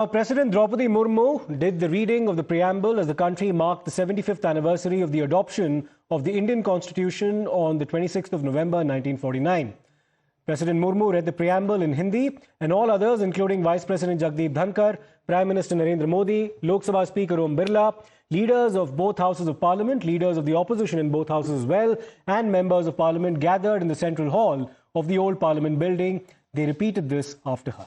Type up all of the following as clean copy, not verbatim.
President Draupadi Murmu did the reading of the preamble as the country marked the 75th anniversary of the adoption of the Indian Constitution on the 26th of November 1949. President Murmu read the preamble in Hindi, and all others, including Vice President Jagdeep Dhankar, Prime Minister Narendra Modi, Lok Sabha Speaker Om Birla, leaders of both houses of parliament, leaders of the opposition in both houses as well, and members of parliament gathered in the central hall of the old parliament building. They repeated this after her.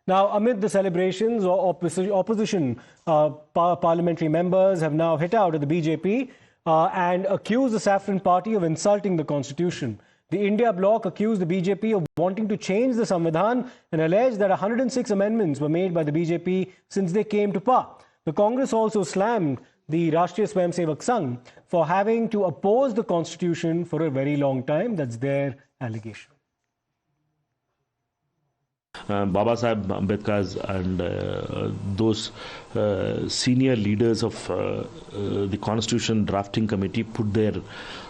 Now, amid the celebrations, opposition parliamentary members have now hit out at the BJP and accused the Saffron Party of insulting the constitution. The I.N.D.I.A bloc accused the BJP of wanting to change the Samvidhan and alleged that 106 amendments were made by the BJP since they came to power. The Congress also slammed the Rashtriya Swayamsevak Sangh for having to oppose the constitution for a very long time. That's their allegation. Baba Sahib Ambedkar's and those senior leaders of the Constitution Drafting Committee put their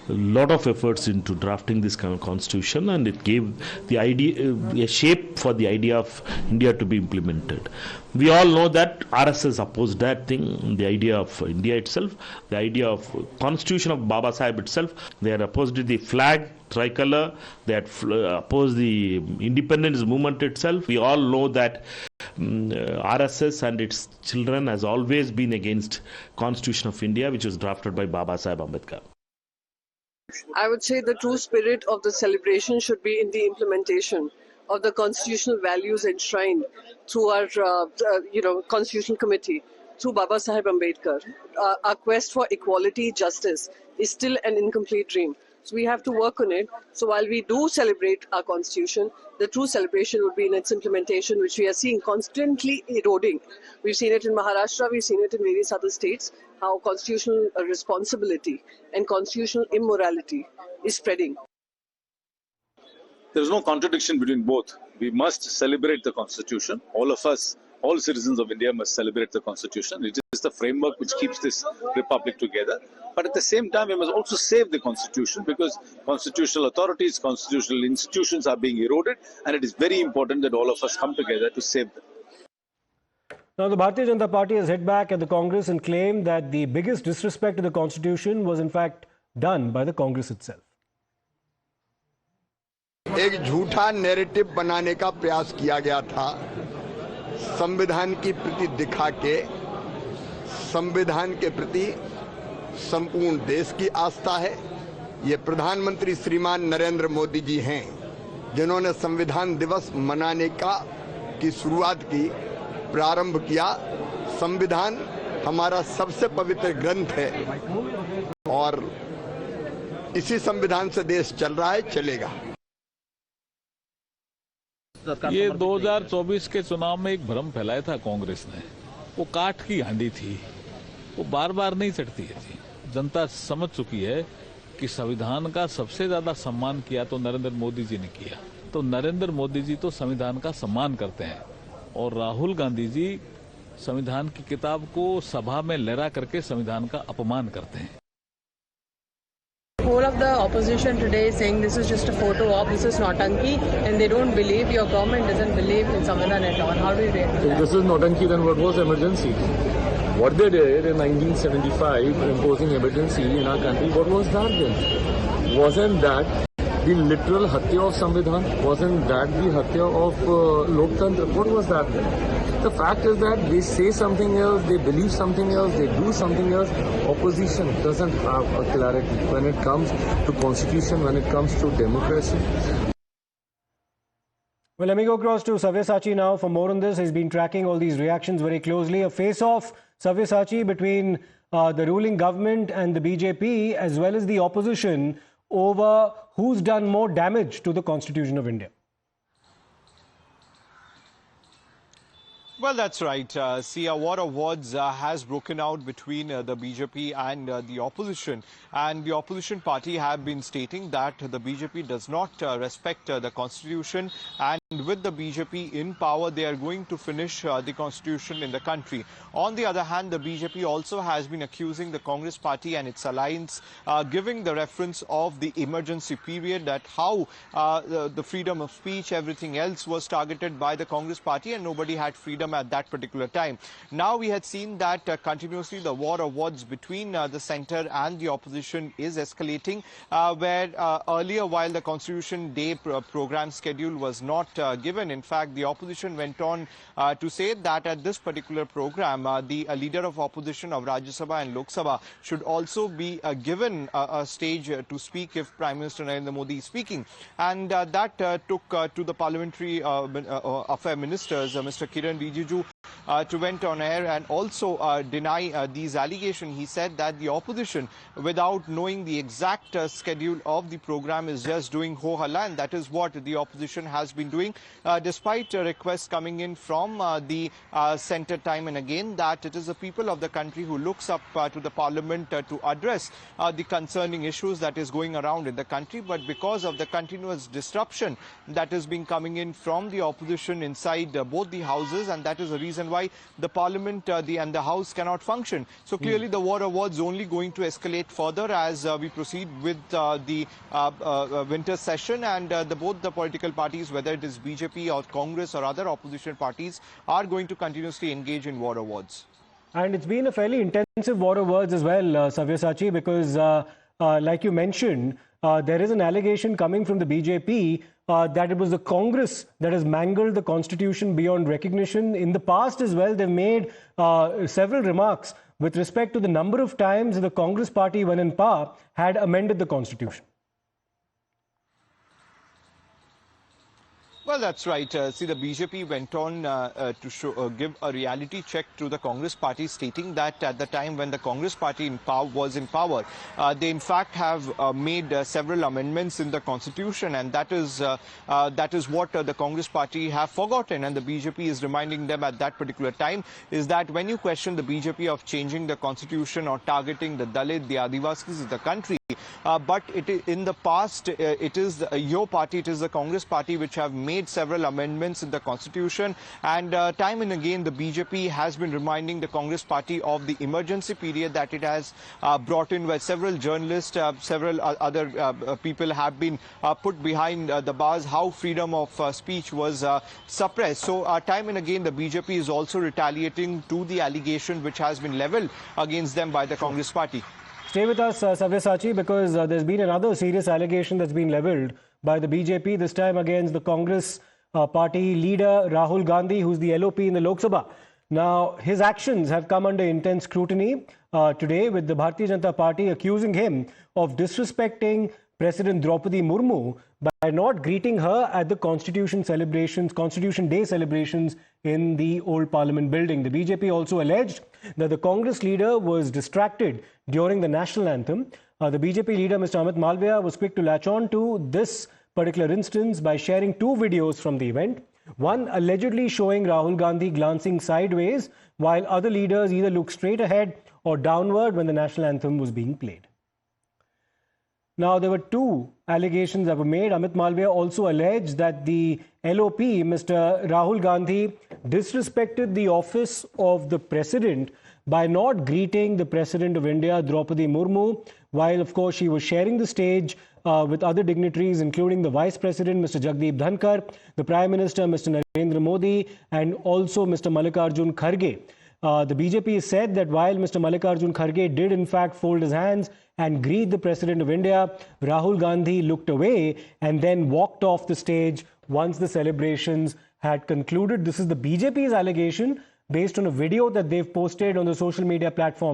lot of efforts into drafting this constitution, and it gave the idea a shape for the idea of India to be implemented. We all know that RSS opposed that thing, the idea of India itself, the idea of constitution of Baba Sahib itself. They had opposed the flag, tricolor, they had opposed the independence movement itself. We all know that RSS and its children has always been against Constitution of India, which was drafted by Baba Sahib Ambedkar. I would say the true spirit of the celebration should be in the implementation of the constitutional values enshrined through our, Constitutional Committee, through Baba Sahib Ambedkar. Our quest for equality, justice is still an incomplete dream. So we have to work on it. So while we do celebrate our constitution, the true celebration would be in its implementation, which we are seeing constantly eroding. We've seen it in Maharashtra, we've seen it in various other states, how constitutional responsibility and constitutional immorality is spreading. There is no contradiction between both. We must celebrate the Constitution. All of us, all citizens of India must celebrate the Constitution. It is the framework which keeps this republic together. But at the same time, we must also save the Constitution, because constitutional authorities, constitutional institutions are being eroded, and it is very important that all of us come together to save them. Now, the Bharatiya Janata Party has hit back at the Congress and claimed that the biggest disrespect to the Constitution was in fact done by the Congress itself. एक झूठा narrative बनाने का प्रयास किया गया था, संविधान की प्रति दिखा के संविधान के प्रति संपूर्ण देश की आस्था है। ये प्रधानमंत्री श्रीमान नरेंद्र मोदी जी हैं जिन्होंने संविधान दिवस मनाने की शुरुआत की, प्रारंभ किया। संविधान हमारा सबसे पवित्र ग्रंथ है और इसी संविधान से देश चल रहा है, चलेगा। ये 2024 के चुनाव में एक भ्रम फैलाया था कांग्रेस ने, वो काठ की हांडी थी, वो बार बार नहीं चढ़ती है जी। जनता समझ चुकी है कि संविधान का सबसे ज्यादा सम्मान किया तो नरेंद्र मोदी जी ने किया। तो नरेंद्र मोदी जी तो संविधान का सम्मान करते हैं और राहुल गांधी जी संविधान की किताब को सभा में लहरा करके संविधान का अपमान करते हैं। Whole of the opposition today is saying this is just a photo op, this is Nautanki, and they don't believe, your government doesn't believe in Samvidhan at all. How do you react to that? If this is Nautanki, then what was emergency? What they did in 1975, imposing emergency in our country, what was that then? Wasn't that the literal hatya of Samvidhan? Wasn't that the hatya of Loktantra? What was that then? The fact is that they say something else, they believe something else, they do something else. Opposition doesn't have a clarity when it comes to constitution, when it comes to democracy. Well, let me go across to Sabyasachi now for more on this. He's been tracking all these reactions very closely. A face-off, Sabyasachi, between the ruling government and the BJP as well as the opposition over who's done more damage to the Constitution of India. Well, that's right. See, a war of words has broken out between the BJP and the opposition. And the opposition party have been stating that the BJP does not respect the constitution and with the BJP in power, they are going to finish the constitution in the country. On the other hand, the BJP also has been accusing the Congress party and its alliance, giving the reference of the emergency period, that how the freedom of speech, everything else was targeted by the Congress party and nobody had freedom at that particular time. Now we had seen that continuously the war of words between the centre and the opposition is escalating, where earlier, while the Constitution Day program schedule was not given, in fact, the opposition went on to say that at this particular program, the leader of opposition of Rajya Sabha and Lok Sabha should also be given a stage to speak if Prime Minister Narendra Modi is speaking. And that took to the parliamentary affair ministers, Mr. Kiran Rijiju, to went on air and also deny these allegations. He said that the opposition, without knowing the exact schedule of the program, is just doing ho-halla, and that is what the opposition has been doing, despite requests coming in from the centre time and again that it is the people of the country who looks up to the parliament to address the concerning issues that is going around in the country. But because of the continuous disruption that is being coming in from the opposition inside both the houses, and that is the reason why the parliament and the house cannot function. So clearly the war of words only going to escalate further as we proceed with the winter session, and both the political parties, whether it is BJP or Congress or other opposition parties, are going to continuously engage in war of words. And it's been a fairly intensive war of words as well, Sabyasachi, because like you mentioned, there is an allegation coming from the BJP that it was the Congress that has mangled the constitution beyond recognition. In the past as well, they've made several remarks with respect to the number of times the Congress party, when in power, had amended the constitution. Well, that's right. See, the BJP went on to give a reality check to the Congress party, stating that at the time when the Congress party was in power, they in fact have made several amendments in the constitution, and that is what the Congress party have forgotten. And the BJP is reminding them at that particular time is that when you question the BJP of changing the constitution or targeting the Dalit, the Adivasis of the country, but in the past, it is your party, it is the Congress party which have made several amendments in the constitution, and time and again the BJP has been reminding the Congress party of the emergency period that it has brought in, where several journalists, several other people have been put behind the bars, how freedom of speech was suppressed. So time and again the BJP is also retaliating to the allegation which has been leveled against them by the Congress party. Stay with us, Sabyasachi, because there's been another serious allegation that's been leveled by the BJP, this time against the Congress party leader Rahul Gandhi, who's the LOP in the Lok Sabha. Now, his actions have come under intense scrutiny today, with the Bharatiya Janata Party accusing him of disrespecting President Draupadi Murmu by not greeting her at the Constitution Day celebrations in the old Parliament building. The BJP also alleged that the Congress leader was distracted during the national anthem. The BJP leader, Mr. Amit Malviya, was quick to latch on to this particular instance by sharing two videos from the event. One allegedly showing Rahul Gandhi glancing sideways, while other leaders either looked straight ahead or downward when the national anthem was being played. Now, there were two allegations that were made. Amit Malviya also alleged that the LOP, Mr. Rahul Gandhi, disrespected the office of the president by not greeting the President of India, Draupadi Murmu, while, of course, she was sharing the stage with other dignitaries, including the Vice President, Mr. Jagdeep Dhankar, the Prime Minister, Mr. Narendra Modi, and also Mr. Mallikarjun Kharge. The BJP said that while Mr. Mallikarjun Kharge did in fact fold his hands and greet the President of India, Rahul Gandhi looked away and then walked off the stage once the celebrations had concluded. This is the BJP's allegation based on a video that they've posted on the social media platform